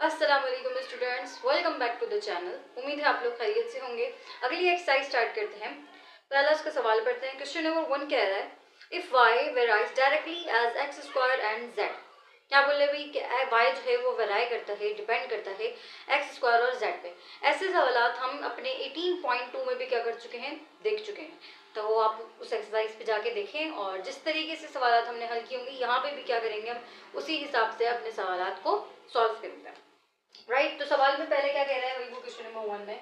अस्सलाम वालेकुम students, welcome back to the channel. उम्मीद है आप लोग खैरियत से होंगे। अगली एक्सरसाइज स्टार्ट करते हैं। पहला इसका सवाल पढ़ते हैं। क्वेश्चन नंबर 1 कह रहा है if y varies directly as x square and z। क्या बोले भाई कि y जो है वो वेराई करता है, डिपेंड करता है एक्स स्क्वायर और z पे। ऐसे सवाल हम अपने 18.2 में भी क्या कर चुके हैं, देख चुके हैं। तो आप उस एक्सरसाइज पे जाके देखें और जिस तरीके से सवाल हमने हल किए होंगे यहाँ पे भी क्या करेंगे, हम उसी हिसाब से अपने सवाल को सॉल्व करेंगे। राइट तो सवाल में पहले क्या कह रहा है, वही वो क्वेश्चन नंबर 1 में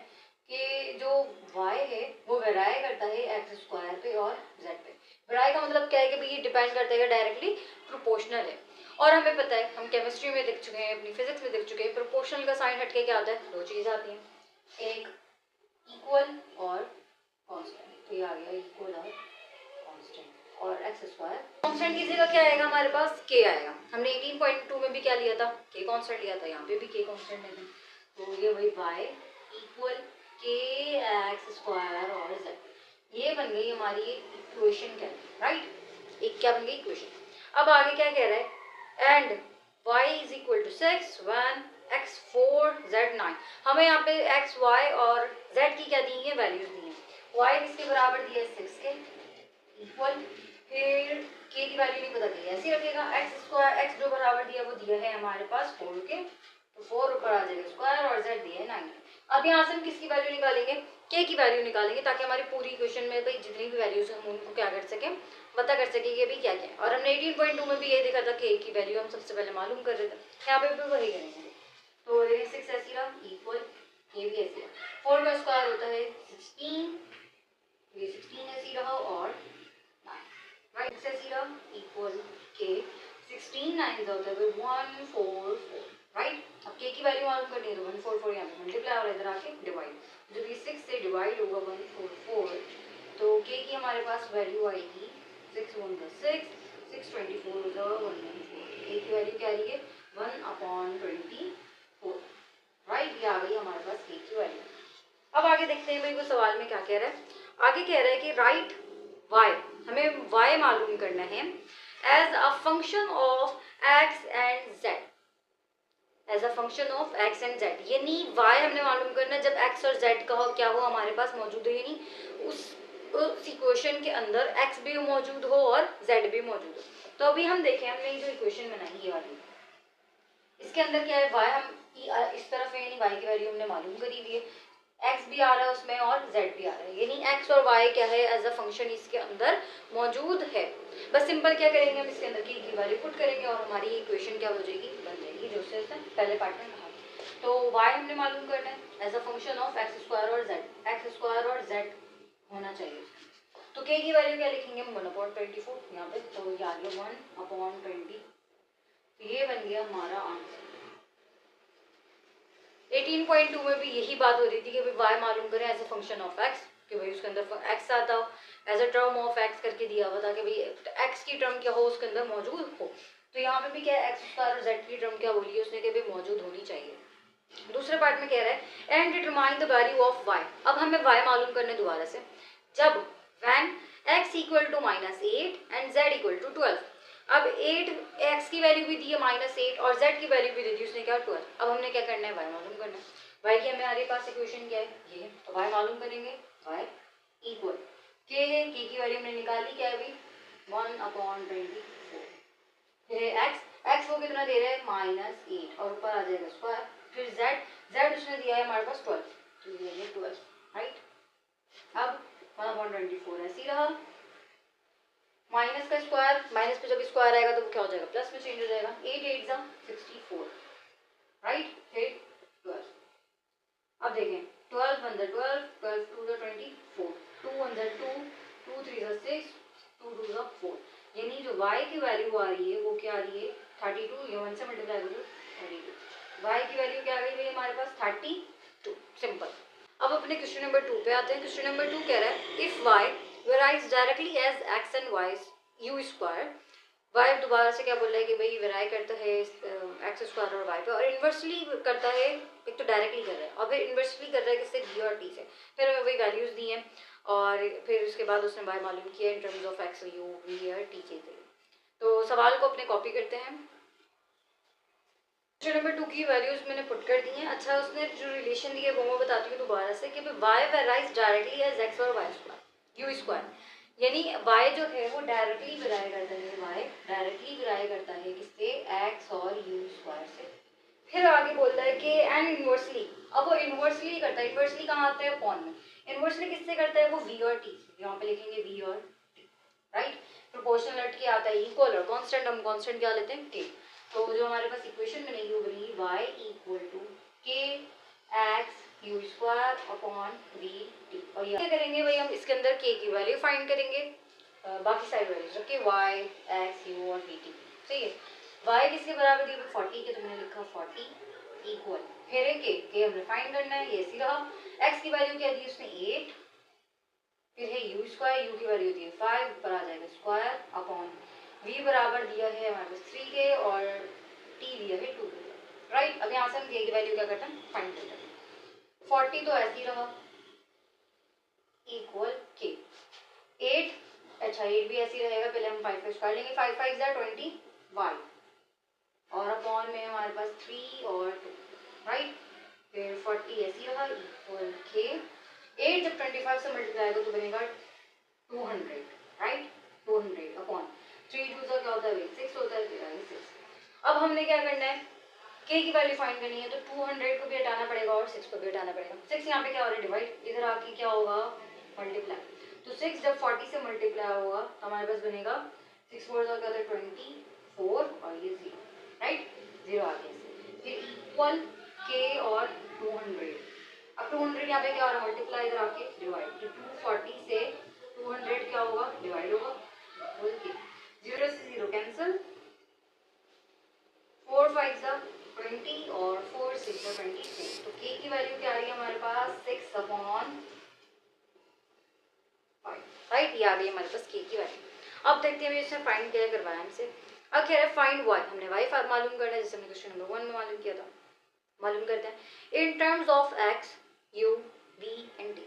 कि जो y है वो वेराई करता है एक्स स्क्वायर पे और z पे। वेराई का मतलब क्या है कि भाई ये डिपेंड करता है, डायरेक्टली प्रोपोर्शनल है। और हमें पता है, हम केमिस्ट्री में देख चुके हैं, अपनी फिजिक्स में देख चुके हैं, प्रोपोर्शनल का साइन हटके क्या आता है, दो चीज आती हैं, एक इक्वल और कांस्टेंट। तो ये आ गया इक्वल और कांस्टेंट। और एक्स स्क्वायर कांस्टेंट की जगह क्या आएगा, हमारे पास के आएगा। हमने 18.2 में भी क्या लिया था, के कांस्टेंट लिया था, यहाँ पे भी के कांस्टेंट लेते। तो ये वही y इक्वल के एक्स स्क्वायर और z, ये बन गई हमारी इक्वेशन। क्या राइट, एक क्या बन गई इक्वेशन। अब आगे क्या कह रहा है, and y is equal to 6 1 x 4 z 9। हमें यहाँ पे x y और z की क्या दी है, वैल्यूज दी है। y किसके बराबर दिया है, 6 के इक्वल, फिर k की वैल्यू नहीं पता दी, ऐसे ही रखेगा। x स्क्वायर, x जो बराबर दिया वो दिया है हमारे पास 4 के, तो 4 ऊपर आ जाएगा स्क्वायर, और z दिया है 9। अब यहाँ से हम किसकी वैल्यू निकालेंगे, k की वैल्यू निकालेंगे, ताकि हमारी पूरी इक्वेशन में भाई जितनी भी वैल्यूज हम उनको क्या कर सकें, पता कर सकें कि भाई क्या क्या है। और हमने 18.2 में भी ये देखा था k की वैल्यू हम सबसे पहले मालूम कर रहे थे, यहाँ पे भी वही करेंगे। तो 6 ऐसी रहा इक्वल, k भी ऐसी रहा, 4 का स्क्वायर होता है 16, ये 16 ऐसी रहा, और राइट ऐसी रहा इक्वल k 16 9 होता है 144। राइट, अब k की वैल्यू मालूम करनी है तो 144 यहाँ पे मल्टीप्लाई और इधर आके डिवाइड, जब ये 6 से डिवाइड होगा 144 तो k की हमारे पास वैल्यू आएगी 6 1 6 6 24 114। k की वैल्यू क्या आ रही है 1/24। राइट, ये आ गई हमारे पास k की वैल्यू। अब आगे देखते हैं भाई वो सवाल में क्या कह रहा है। आगे कह रहा है कि राइट y, हमें y मालूम करना है as a function of x and z, as a function of x and z। यानी y हमने मालूम करना है जब x और z का हो क्या हो हमारे पास मौजूद है, यानी उस इक्वेशन के अंदर x भी मौजूद हो और z भी मौजूद हो। तो अभी हम देखें, हमने जो इक्वेशन बनाई ये वाली, इसके अंदर क्या है y, हम इस तरफ है यानी y की वैल्यू हमने मालूम करी हुई है, x भी आ रहा है उसमें और z भी आ रहा है, यानी x और y क्या है एज अ फंक्शन इसके अंदर मौजूद है। बस सिंपल क्या करेंगे, हम इसके अंदर की वैल्यू पुट करेंगे और हमारी इक्वेशन क्या हो जाएगी, बन जाएगी, जो से पहले पार्ट में कहा। तो y हमने मालूम करना है as a function of x square और z, एक्स स्क्वायर और z होना चाहिए। तो k की वैल्यू क्या लिखेंगे हम 1/24 यहाँ पे, तो ये आ गया 1/20। ये बन गया हमारा आंसर। 18.2 में भी यही बात हो रही थी कि भाई y मालूम करें as a function of x, कि भाई उसके अंदर x आता हो, as a term of x करके दिया हुआ था कि भाई x की टर्म क्या हो उसके अंदर मौजूद हो। तो यहाँ पे भी क्या है, एक्स स्क्वायर और z की टर्म क्या बोली है उसने कि भाई मौजूद होनी चाहिए। दूसरे पार्ट में कह रहा है and determine the value of y। अब हमें y मालूम करने दोबारा से, जब when x equal to -8 and z equal to 12। अब 8 x की वैल्यू भी दी है -8 और z की वैल्यू भी दी थी उसने क्या 12। अब हमने क्या करना है, y मालूम करना है। y की हमारे पास इक्वेशन क्या है ये, तो y मालूम करेंगे, y इक्वल k है, k की वैल्यू हमने निकाली क्या है भाई 1/24, फिर x वो कितना दे रहा है -8 और ऊपर आ जाएगा स्क्वायर, फिर z उसने दिया है हमारे पास 12, तो ये है 12। राइट, अब 1/24 ऐसे रहा, माइनस का स्क्वायर, माइनस पे जब स्क्वायर आएगा तो क्या हो जाएगा, प्लस में चेंज हो जाएगा, 8 8 जा 64। राइट, फिर 12। अब देखें 12 1 12 12 2 24, 2 1 2 2 3 6 2 2 4, यानी जो y की वैल्यू आ रही है वो क्या आ रही है 32, ये 1 से मल्टीप्लाई करो 32, y की वैल्यू क्या आ गई भाई हमारे पास 32। सिंपल। अब अपने क्वेश्चन नंबर 2 पे आते हैं। क्वेश्चन नंबर 2 कह रहा है if y varies directly as x and y u square. y दोबारा से क्या बोल रहा है कि भाई वेराई करता है एक्स स्क्वायर और y पे, और इन्वर्सली करता है, एक तो डायरेक्टली कर रहा है और फिर इन्वर्सली कर रहा है किससे, d और t से। फिर हमें वही वैल्यूज दी हैं और फिर उसके बाद उसने y मालूम किया in terms of x u v और t के। तो सवाल को अपने कॉपी करते हैं। क्वेश्चन नंबर 2 की वैल्यूज मैंने पुट कर दी हैं। अच्छा, उसने जो रिलेशन दिया है वो मैं बताती हूँ दोबारा से कि y varies directly as x और वाई स्क्वायर यू स्क्वायर, यानी वाई जो है वो डायरेक्टली वेराई करता है, वाई डायरेक्टली वेराई करता है किससे, एक्स और यू स्क्वायर से। फिर आगे बोलता है कि एंड इनवर्सली, अब वो इनवर्सली करता है, इनवर्सली कहाँ आता है, अपॉन में। इनवर्सली किससे करता है वो, वी और टी से, यहाँ पे लिखेंगे वी और टी, राइट। प्रोपोर्शनल हट के आता है इक्वल और कांस्टेंट, हम कांस्टेंट क्या लेते हैं, के। तो जो हमारे पास इक्वेशन बनेगी वो बनेगी y इक्वल टू के x you square upon we T. और ये क्या करेंगे भाई, हम इसके अंदर k की वैल्यू फाइंड करेंगे, बाकी सारी वैल्यूज रखे y एक्स यू और वी टी, सही है। y किसके बराबर दी, 40 के, तो मैंने लिखा 40 इक्वल, फिर है के हमने फाइंड करना है, ये ऐसी रहा। x की वैल्यू क्या दी उसने 8, फिर है यू स्क्वायर, यू की वैल्यू दी है 5, ऊपर आ जाएगा स्क्वायर अपॉन v बराबर दिया है हमारे पास 3 के और t दिया है 2 के, राइट। अब यहाँ से हम k की वैल्यू क्या करते हैं, फाइंड करते हैं। 40 तो ऐसे ही रहा इक्वल k, 8, अच्छा 8 भी ऐसे ही रहेगा, पहले हम 5 का स्क्वायर लेंगे, 5 5 जा 20y और अपॉन में हमारे पास 3 और 2, राइट। फिर 40 ऐसे ही रहा इक्वल k, 8 जब 25 से मल्टीप्लाई होगा तो बनेगा 200, राइट, 200 अपॉन 3 2 क्या होता है, 6 होता है, फिर 6। अब हमने क्या करना है, k की वैल्यू फाइंड करनी है, तो 200 को भी हटाना पड़ेगा और 6 को भी हटाना पड़ेगा। 6 यहाँ पे क्या हो रहा है, डिवाइड, इधर आके क्या होगा, मल्टीप्लाई। तो 6 जब 40 से मल्टीप्लाई होगा तो हमारे पास बनेगा 6 4 क्या होता है 24 और ये 0, राइट, 0 आ गया। फिर इक्वल k और 200, अब 200 यहाँ पे क्या हो रहा है, मल्टीप्लाई, इधर आके डिवाइड, तो 240 से 200 क्या होगा, डिवाइड होगा, 0 से 0 कैंसिल, 4 5 जा 20 और 4 6 जा 24, तो k की वैल्यू क्या आ रही है हमारे पास 6 अपॉन 5, राइट, ये आ गई हमारे पास k की वैल्यू। अब देखते हैं इसने फाइंड क्या करवाया हमसे। अब कह रहा है फाइंड y, हमने y मालूम करना है, जैसे हमने क्वेश्चन नंबर 1 में मालूम किया था। मालूम करते हैं in terms of x u v and t,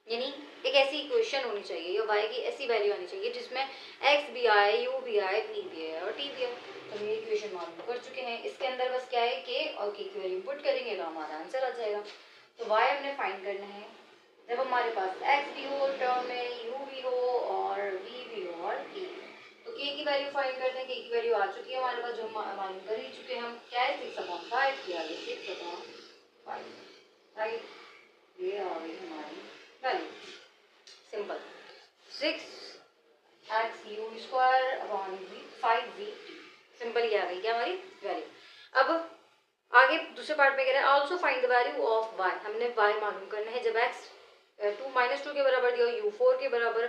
यानी एक ऐसी इक्वेशन होनी चाहिए या y की ऐसी वैल्यू आनी चाहिए जिसमें x भी आए, u भी आए, v भी आए और t भी आए। तो ये इक्वेशन मालूम कर चुके हैं, इसके अंदर बस क्या है k और k की वैल्यू पुट करेंगे तो हमारा आंसर आ जाएगा। तो y हमने फाइंड करना है जब हमारे पास x भी हो टर्म में, u भी हो और v भी हो और t। तो k की वैल्यू फाइंड करते हैं, k की वैल्यू आ चुकी है हमारे पास, जो मालूम कर ही चुके हैं हम, क्या है 6/5 की आ गई 6/5, राइट, ये आ गई हमारी value, simple 6x u square upon 5v t, simple ये आ गई क्या हमारी वैल्यू। अब आगे दूसरे पार्ट में कह रहा है also find the value of y, हमने y मालूम करना है जब x 2 के बराबर दिया, u 4 के बराबर,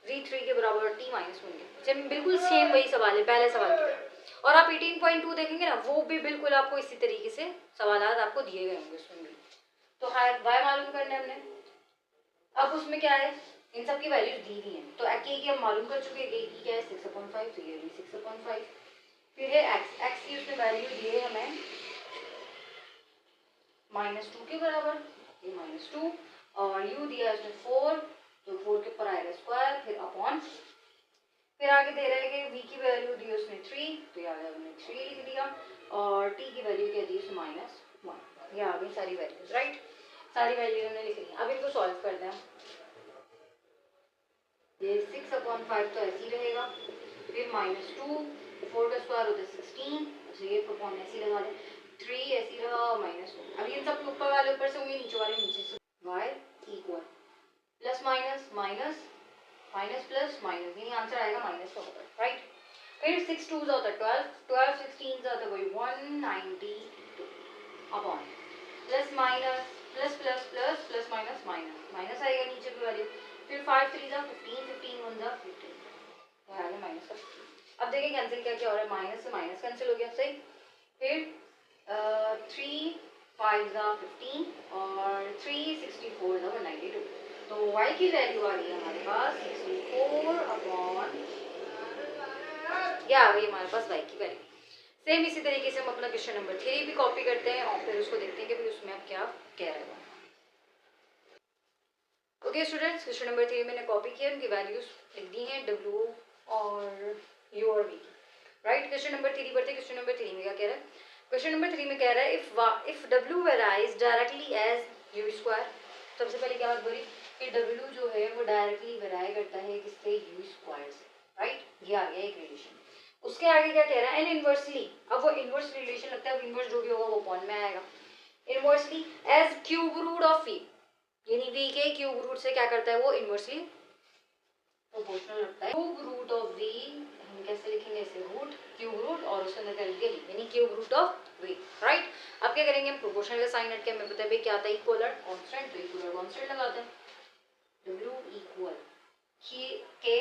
v 3 के बराबर और t -1 के, बिल्कुल सेम वही सवाल है पहले सवाल की तरह। और आप 18.2 देखेंगे ना, वो भी बिल्कुल आपको इसी तरीके से सवाल आपको दिए गए होंगे उसमें भी। तो y मालूम करना है हमने, अब उसमें क्या है, इन सब की वैल्यूज दी हुई हैं, तो k की हम मालूम कर चुके हैं, k की क्या है 6/5, तो ये भी 6/5। फिर है x की उसने वैल्यू दी है हमें -2 के बराबर, ये -2, और u दिया है उसने 4, तो 4 के ऊपर आएगा स्क्वायर, फिर अपॉन, फिर आगे दे रहा है कि v की वैल्यू दी उसने 3, तो यहाँ हमने 3 लिख दिया, और t की वैल्यू क्या दी उसने -1, ये आ गई सारी वैल्यूज, राइट, सारी वैल्यू हमने लिख ली। अब इनको सॉल्व करते हैं, ये 6/5 तो ऐसे ही रहेगा, फिर -2, 4 का स्क्वायर होता है 16, अच्छा ये अपॉन ऐसे ही लगा दें, 3 ऐसे ही रहा -2। अब इन सब ऊपर वाले ऊपर से होंगे, नीचे वाले नीचे से, y equal plus minus minus minus plus minus, यानी आंसर आएगा माइनस का होगा, राइट। फिर 6 2 होता है 12, 12 16 होता है वही 192 upon plus minus plus plus plus plus minus minus minus आएगा नीचे की वैल्यू, फिर 5 3 जा 15, 15 1 जा 15, तो आएगा माइनस का 15। अब देखिए कैंसिल क्या क्या हो रहा है, माइनस से माइनस कैंसिल हो गया, सही। फिर 3 5 जा 15 और 3 64 जा 192, तो y की वैल्यू आ रही है हमारे पास 64 अपॉन, क्या आ गई हमारे पास y की वैल्यू। सेम इसी तरीके से हम अपना क्वेश्चन नंबर 3 भी कॉपी करते हैं और फिर उसको देखते हैं कि फिर उसमें आप क्या कह रहे हो। ओके स्टूडेंट्स, क्वेश्चन नंबर 3 मैंने कॉपी किया, उनकी वैल्यूज लिख दी हैं w और u और v की, राइट। क्वेश्चन नंबर 3 बढ़ते, क्वेश्चन नंबर 3 में क्या कह रहा है, क्वेश्चन नंबर 3 में कह रहा है if W varies directly as u square. सबसे पहले क्या बात बोली कि W जो है वो डायरेक्टली वेराई करता है किससे, यू स्क्वायर से, राइट। ये आ गया एक रिलेशन। उसके आगे क्या कह रहा है, एंड इनवर्सली, अब वो इनवर्स रिलेशन लगता है, अब इनवर्स जो भी होगा वो अपॉन में आएगा। Inversely as cube root of v, यानी वी के क्यूब रूट से क्या करता है वो इनवर्सली प्रोपोर्शनल लगता है। क्यूब रूट ऑफ वी हम कैसे लिखेंगे, ऐसे रूट क्यूब रूट और उसके अंदर क्या लिखेंगे, यानी cube root of v, right. अब क्या करेंगे हम, प्रोपोर्शनल का साइन हट के हमें पता है भाई क्या आता है, इक्वलर कांस्टेंट, तो इक्वलर कांस्टेंट लगाते हैं। W equal k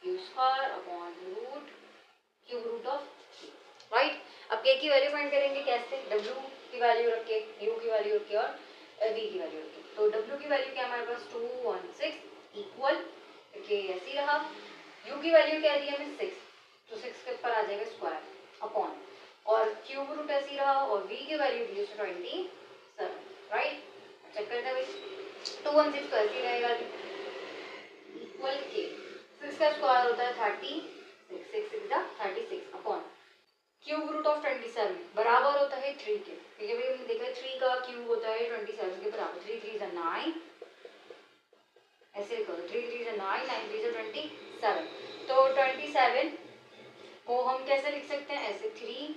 u square upon root cube root of, right. अब के की वैल्यू फाइंड करेंगे कैसे, W की वैल्यू रख के, U की वैल्यू रख के और V की वैल्यू रख के। तो W की वैल्यू क्या हमारे पास 216 इक्वल के ऐसे ही रहा, U की वैल्यू क्या दी हमें 6, तो 6 के ऊपर आ जाएगा स्क्वायर अपॉन, और क्यूब रूट ऐसे ही रहा, और V की वैल्यू दी 27, राइट। चेक करते हैं भाई, 216 तो ऐसे ही रहेगा इक्वल के 6 का स्क्वायर होता है 36, 36 अपॉन क्यूब रूट ऑफ 27 बराबर होता है 3 के, ठीक है भाई। हमने देखा 3 का क्यूब होता है 27 के बराबर, 3 3 is 9, ऐसे लिखो 3 3 is 9, 9 3 is 27। तो 27 को हम कैसे लिख सकते हैं, ऐसे 3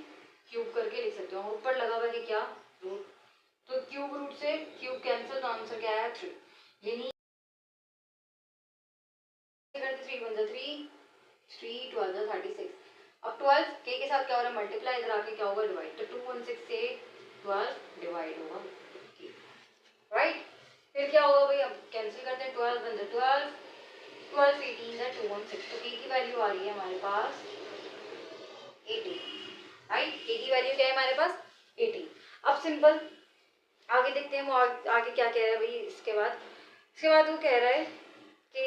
क्यूब करके लिख सकते हैं, ऊपर लगा हुआ है क्या रूट, तो क्यूब रूट से क्यूब कैंसिल, तो आंसर क्या आया 3, यानी 3 1 3 3 12 36। अब 12 के साथ क्या हो रहा है मल्टीप्लाई, इधर आके क्या होगा डिवाइड, तो 216 से 12 डिवाइड होगा, राइट। फिर क्या होगा भाई, अब कैंसिल करते हैं, 12 बन जाए 12 12 18 है 216, तो के की वैल्यू आ रही है हमारे पास 18, राइट। के की वैल्यू क्या है हमारे पास 18। अब सिंपल आगे देखते हैं वो आगे क्या कह रहा है भाई। इसके बाद वो कह रहा है कि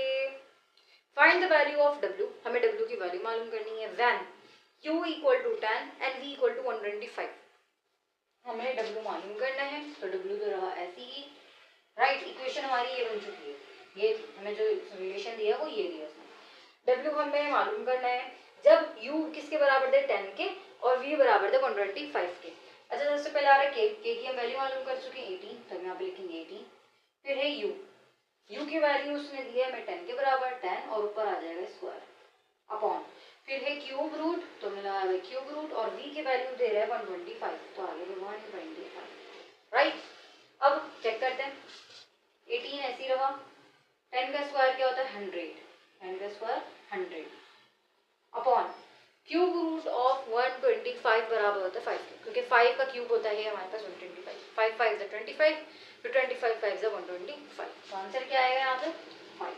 find the value of W, हमें W की वैल्यू मालूम करनी है when U equal to 10 and V equal to 125, हमें W मालूम करना है, तो W तो रहा ऐसी ही, राइट। इक्वेशन हमारी ये बन चुकी है, ये हमें जो रिलेशन दिया वो ये दिया उसने। W हमें मालूम करना है जब U किसके बराबर थे 10 के और V बराबर थे 125 के। अच्छा, सबसे पहले आ रहा है K की हम वैल्यू मालूम कर चुके हैं 18, तो हम यहाँ पे लिखेंगे 18। फिर है U की वैल्यू उसने दी है हमें 10 के बराबर 10, और ऊपर आ जाएगा स्क्वायर अपॉन, फिर है क्यूब रूट, तो हमने लगाया है क्यूब रूट, और V की वैल्यू दे रहा है 125, तो आगे 125, राइट। अब चेक करते हैं, 18 ऐसी रहा, 10 का स्क्वायर क्या होता है 100, 10 का square 100 upon cube root of 125 बराबर होता है 5 के, क्योंकि 5 का क्यूब होता है हमारे पास 125, 5 5 is 25, फिर 25 5 is 125, तो आंसर क्या आएगा यहाँ पे 5।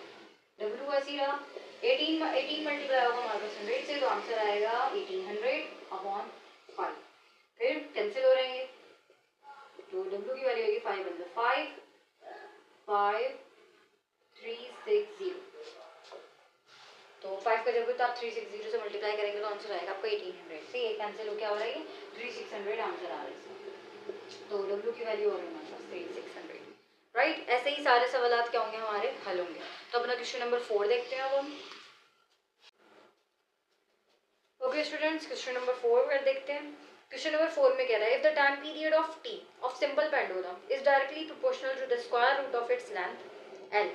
W ऐसी रहा, 18 मल्टीप्लाई होगा हमारे पास 100 से, तो आंसर आएगा 1800 अपॉन 5। फिर कैंसिल हो रहेंगे, तो W की वैल्यू होगी 5 मतलब 5 5 3 6 0, तो 5 का जब तो आप 360 से मल्टीप्लाई करेंगे तो आंसर आएगा आपका 1800 से, ये कैंसिल हो क्या हो रहा है 3600 आंसर आ रहा है, तो W की वैल्यू हो रही है हमारे पास 3600, राइट। ऐसे ही सारे सवाल क्या होंगे हमारे हल होंगे। तो अपना क्वेश्चन नंबर 4 देखते हैं अब हम। ओके स्टूडेंट्स, क्वेश्चन नंबर 4 कर देखते हैं। क्वेश्चन नंबर 4 में कह रहा है if the time period of t of simple pendulum is directly proportional to the square root of its length l।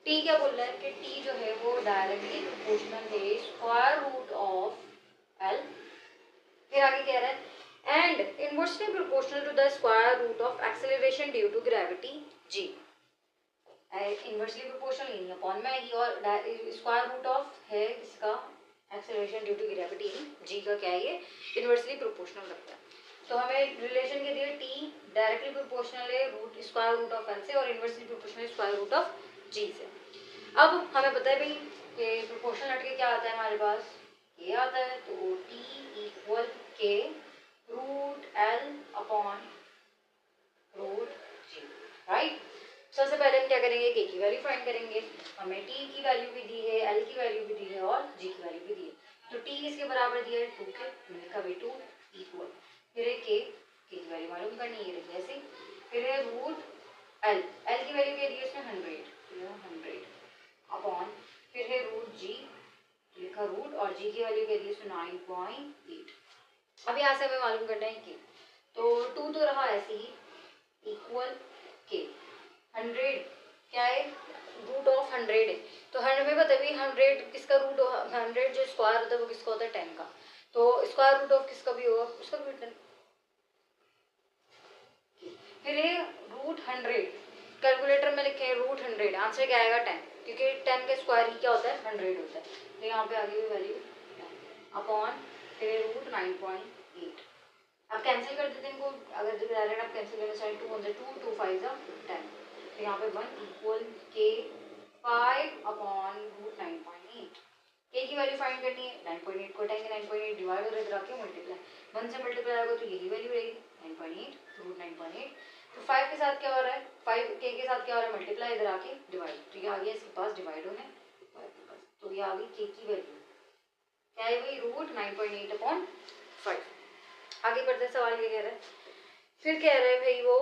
t क्या बोल रहा है कि t जो है वो डायरेक्टली प्रोपोर्शनल है स्क्वायर रूट ऑफ l। फिर आगे कह रहा है and inversely proportional to the square root of acceleration due to gravity g। Inversely proportional यानी अपॉन में आएगी, और स्क्वायर रूट ऑफ है इसका acceleration due to gravity g का क्या है ये इनवर्सली प्रोपोर्शनल लगता है। तो हमें रिलेशन के दिए t डायरेक्टली प्रोपोर्शनल है root square root of l से, और inversely proportional square root of g से। अब हमें पता है भाई कि प्रोपोर्शनल हट के क्या आता है हमारे पास ये आता है, तो t equal k root l upon root g, right. सबसे पहले हम क्या करेंगे के की वैल्यू फाइंड करेंगे, हमें t की वैल्यू भी दी है, l की वैल्यू भी दी है और g की वैल्यू भी दी है। तो t किसके बराबर दिया है 2 के, मैंने लिखा भाई 2 इक्वल, फिर है के की वैल्यू मालूम करनी है जैसे, फिर है रूट l की वैल्यू क्या दी है इसमें 100 अपॉन, फिर है रूट g लिखा रूट, और g की वैल्यू क्या दी है इसमें 9.8। अब यहाँ से हमें मालूम करना है कि तो 2 तो रहा ऐसे ही, इक्वल के 100 क्या है, रूट ऑफ 100 है। तो हमें पता है 100 किसका रूट, 100 जो स्क्वायर होता है वो किसका होता है 10 का। तो स्क्वायर रूट ऑफ किसका भी होगा, उसका भी 10। फिर ये रूट 100 कैलकुलेटर में लिखे हैं रूट 100, आंसर क्या आएगा 10, क्योंकि 10 का स्क्वायर ही क्या होता है 100 होता है। तो यहाँ पे आगे भी वैल्यू अपॉन फिर रूट 9.8। आप कैंसिल कर देते हैं इनको, अगर जब डायरेक्ट आप कैंसिल करना चाहें 2 1 2 2 5 10। तो यहाँ पे 1 इक्वल के 5 अपॉन रूट 9.8। के की वैल्यू फाइंड करनी है, 9.8 को हटाएंगे, 9.8 डिवाइड और इधर आके मल्टीप्लाई, 1 से मल्टीप्लाई होगा तो यही वैल्यू रहेगी 9.8 रूट 9.8। तो 5 के साथ क्या हो रहा है, 5 के साथ क्या हो रहा है मल्टीप्लाई, इधर आके डिवाइड, तो ये आ गया इसके पास डिवाइड होने 5 के पास, तो ये आ गई के की वैल्यू क्या है भाई रूट 9.8 अपॉन 5। आगे बढ़ते सवाल क्या कह रहा है, फिर कह रहा है भाई वो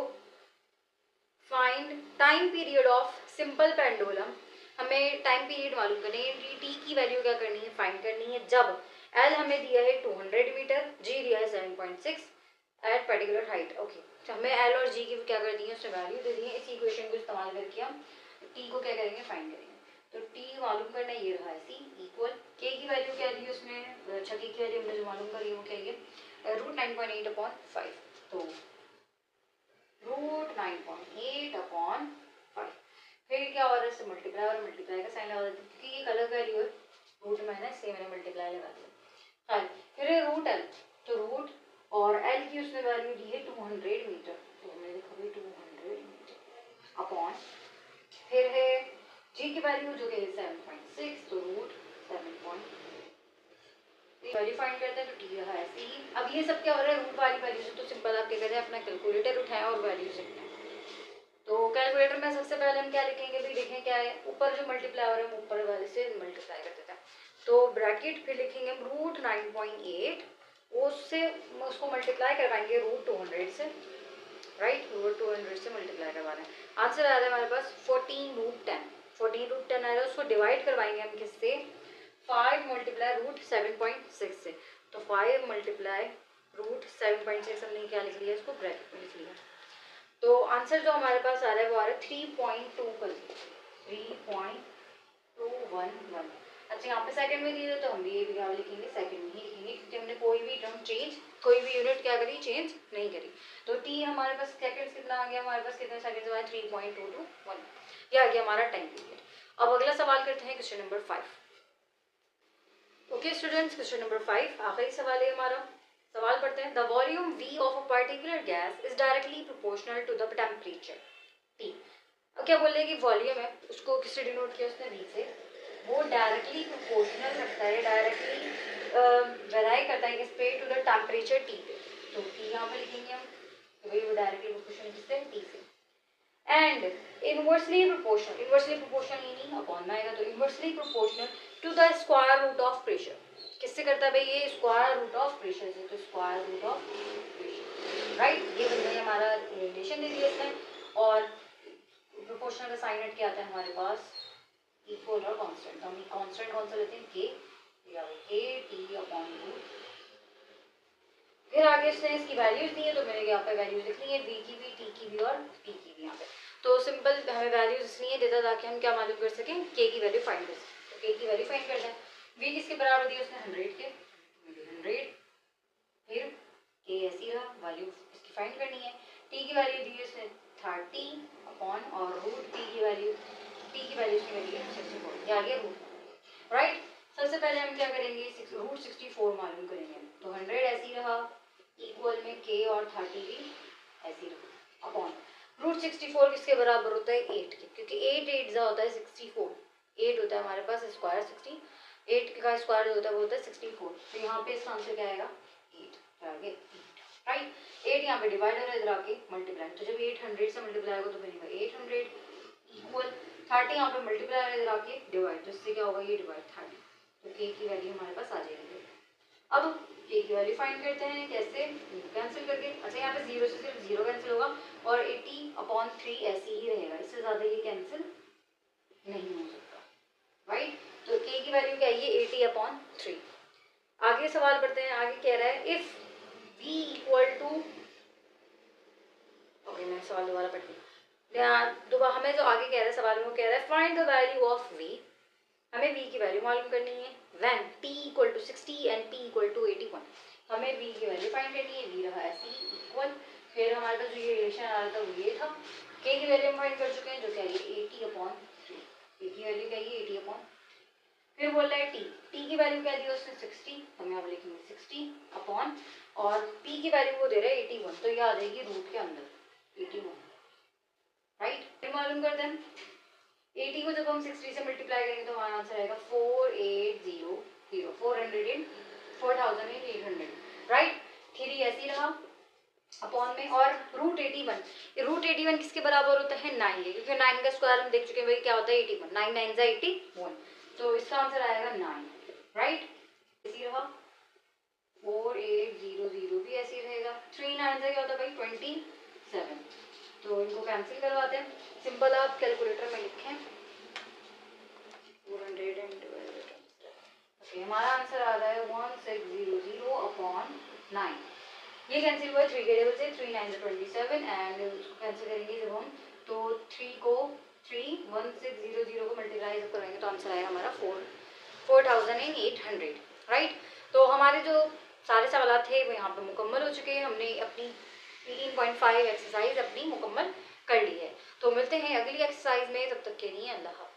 find time period of simple pendulum. हमें टाइम पीरियड मालूम करनी है, टी की वैल्यू क्या करनी है फाइंड करनी है, जब एल हमें दिया है 200 मीटर, जी दिया है 7.6 एट पर्टिकुलर हाइट। ओके, तो हमें एल और जी की क्या कर दी है उसने वैल्यू दे दी है, इस इक्वेशन को इस्तेमाल करके हम टी को क्या करेंगे फाइंड करेंगे। तो टी मालूम करना ये रहा सी इक्वल के की वैल्यू क्या दी है उसने, अच्छा की वैल्यू हमने जो मालूम करी है वो क्या है रूट 9.8 अपॉन 5। तो रूट 9.8 अपॉन 5, फिर क्या हो रहा है इससे मल्टीप्लाई और मल्टीप्लाई का साइन लगा देते हैं क्योंकि एक अलग वैल्यू है, रूट माइनस से मैंने मल्टीप्लाई लगा दिया। हाँ फिर रूट एल, तो रूट और एल की उसने वैल्यू दी है 200 मीटर, तो हमने लिखा भी 200 मीटर अपॉन फिर है जी की वैल्यू जो कि 7.6, तो रूट 7. वैल्यू फाइंड करते हैं तो टी रहा ऐसे ही। अब ये सब क्या हो रहा है रूट वाली वैल्यू से, तो सिंपल आप क्या करें अपना कैलकुलेटर उठाएं और वैल्यू लिखते हैं। तो कैलकुलेटर में सबसे पहले हम क्या लिखेंगे भाई, देखें क्या है ऊपर जो मल्टीप्लाई हो रहा है हम ऊपर वाले से मल्टीप्लाई कर देते हैं, तो ब्रैकेट फिर लिखेंगे हम रूट 9.8, उससे उसको मल्टीप्लाई करवाएंगे रूट 200 से, राइट रूट 200 से मल्टीप्लाई करवा रहे हैं। आंसर आ रहा है हमारे पास 14 रूट 10, 14 रूट 10 आ रहा है, उसको डिवाइड करवाएंगे हम किससे 5 मल्टीप्लाई रूट 7.6 से, तो 5 मल्टीप्लाई रूट 7.6 हमने क्या लिख लिया इसको ब्रैकेट में लिख लिया। तो आंसर जो हमारे पास आ रहा है वो आ रहा है 3.211। अच्छा यहाँ पे सेकंड में दिए तो हम भी ये भी लिखेंगे सेकंड में ही लिखेंगे क्योंकि हमने कोई भी टर्म चेंज, कोई भी यूनिट क्या करी चेंज नहीं करी। तो टी हमारे पास सेकंड्स कितना आ गया, हमारे पास कितने सेकंड्स आए 3.221, ये आ गया हमारा टाइम पीरियड। अब अगला सवाल करते हैं question number 5। Okay students, question number 5 आखिरी सवाल है हमारा। सवाल पढ़ते हैं, the volume V of a particular gas is directly proportional to the temperature T। अब क्या बोल रहे हैं कि वॉल्यूम है उसको किससे डिनोट किया उसने V से, वो डायरेक्टली प्रोपोर्शनल रखता है, डायरेक्टली वेराई करता है किस पे टू द टेम्परेचर T पे। तो T यहाँ पे लिखेंगे हम, तो भाई वो डायरेक्टली प्रोपोर्शनल किससे T से। एंड इनवर्सली प्रोपोर्शनल ही नहीं अपॉन में आएगा, तो inversely proportional to the square root of pressure. किससे करता है भाई ये स्क्वायर रूट ऑफ प्रेशर से, तो square root of pressure, right ये बन गया हमारा रिलेशन दे दिया इसने। और प्रोपोर्शनल का साइन हट क्या आता है हमारे पास इक्वल और कांस्टेंट, तो हम कांस्टेंट कौन सा लेते हैं के टी अपॉन रूट। फिर आगे इसने इसकी वैल्यूज दी है तो मैंने यहाँ पे वैल्यूज लिख ली है वी की भी, टी की भी और पी की भी यहाँ पे। तो सिंपल हमें वैल्यूज इसलिए देता ताकि हम क्या मालूम कर सकें के की वैल्यू फाइंड कर सकें। तो के की वैल्यू फाइंड करते हैं, वी किसके बराबर दी उसने 100 के, 100 फिर के ऐसी रहा वैल्यू इसकी फाइंड करनी है। टी की वैल्यू दी उसने 30 अपॉन और रूट टी की वैल्यू इसने दी है 64, ये आ गया रूट, राइट। सबसे पहले हम क्या करेंगे रूट 64 मालूम करेंगे, तो 100 ऐसी रहा इक्वल में के और 30 भी ऐसी रहा अपॉन रूट 64 किसके बराबर होता है 8 के, क्योंकि 8 8 जा होता है 64, 8 होता है हमारे पास स्क्वायर 60, 8 का स्क्वायर जो होता है वो होता है 64, तो यहाँ पे इसका आंसर क्या आएगा 8, तो आगे 8, राइट। 8 यहाँ पे डिवाइड हो रहा है इधर आके मल्टीप्लाई, तो जब 800 से मल्टीप्लाई होगा तो बनेगा 800 इक्वल 30 यहाँ पे मल्टीप्लाई हो रहा है इधर आके डिवाइड, तो इससे क्या होगा ये डिवाइड 30, तो के की वैल्यू हमारे पास आ जाएगी। अब के की वैल्यू फाइंड करते हैं कैसे, कैंसिल करके। अच्छा यहाँ पे 0 से सिर्फ 0 कैंसिल होगा और 80/3 ऐसे ही रहेगा, इससे ज़्यादा ये कैंसिल नहीं हो सकता, राइट। तो के की वैल्यू क्या है ये 80/3। आगे सवाल पढ़ते हैं, आगे कह रहा है इफ v इक्वल टू हैं, मैंने सवाल दोबारा पढ़ लिया। दोबारा हमें जो आगे कह रहा है सवाल में, वो कह रहा है find the value of v। हमें v की वैल्यू मालूम करनी है when t equal to 60 and p equal to 81। हमें v की वैल्यू फाइंड करनी है, v रहा ऐसे इक्वल, फिर हमारे पास जो ये रिलेशन आ रहा था वो ये था, k की वैल्यू हम फाइंड कर चुके हैं जो क्या है 80/3, k की वैल्यू क्या है 80/, फिर बोल रहा है t की वैल्यू क्या दी है उसने 60, हम यहाँ पर लिखेंगे 60/, और p की वैल्यू वो दे रहा है 81, तो ये आ जाएगी रूट के अंदर 81, राइट। फिर मालूम कर दें 80 को जब हम 60 से मल्टीप्लाई करेंगे तो हमारा आंसर आएगा 4800, राइट। 3 ऐसे रहा अपॉन में, और रूट 81 किसके बराबर होता है 9 के, क्योंकि 9 का स्क्वायर हम देख चुके हैं भाई क्या होता है 81, 9 9 जा 81, तो इसका आंसर आएगा 9, राइट। ऐसे रहा 4800 भी ऐसे रहेगा, 3 9 जा क्या होता है भाई 27, तो इनको कैंसिल करवाते हैं। सिंपल आप कैलकुलेटर में लिखें 412, ओके हमारा आंसर आ रहा है 1600/9। ये कैंसिल हुआ 3 के टेबल से, 3 9 27, एंड उसको कैंसिल करेंगे जब हम तो 3 को 1600 को मल्टीप्लाई जब करेंगे तो आंसर आएगा हमारा 4800, राइट। तो हमारे जो सारे सवाल थे वो यहाँ पे मुकम्मल हो चुके हैं, हमने अपनी 18.5 एक्सरसाइज अपनी मुकम्मल कर ली है। तो मिलते हैं अगली एक्सरसाइज में, तब तक के लिए अल्लाह हाफ़िज़।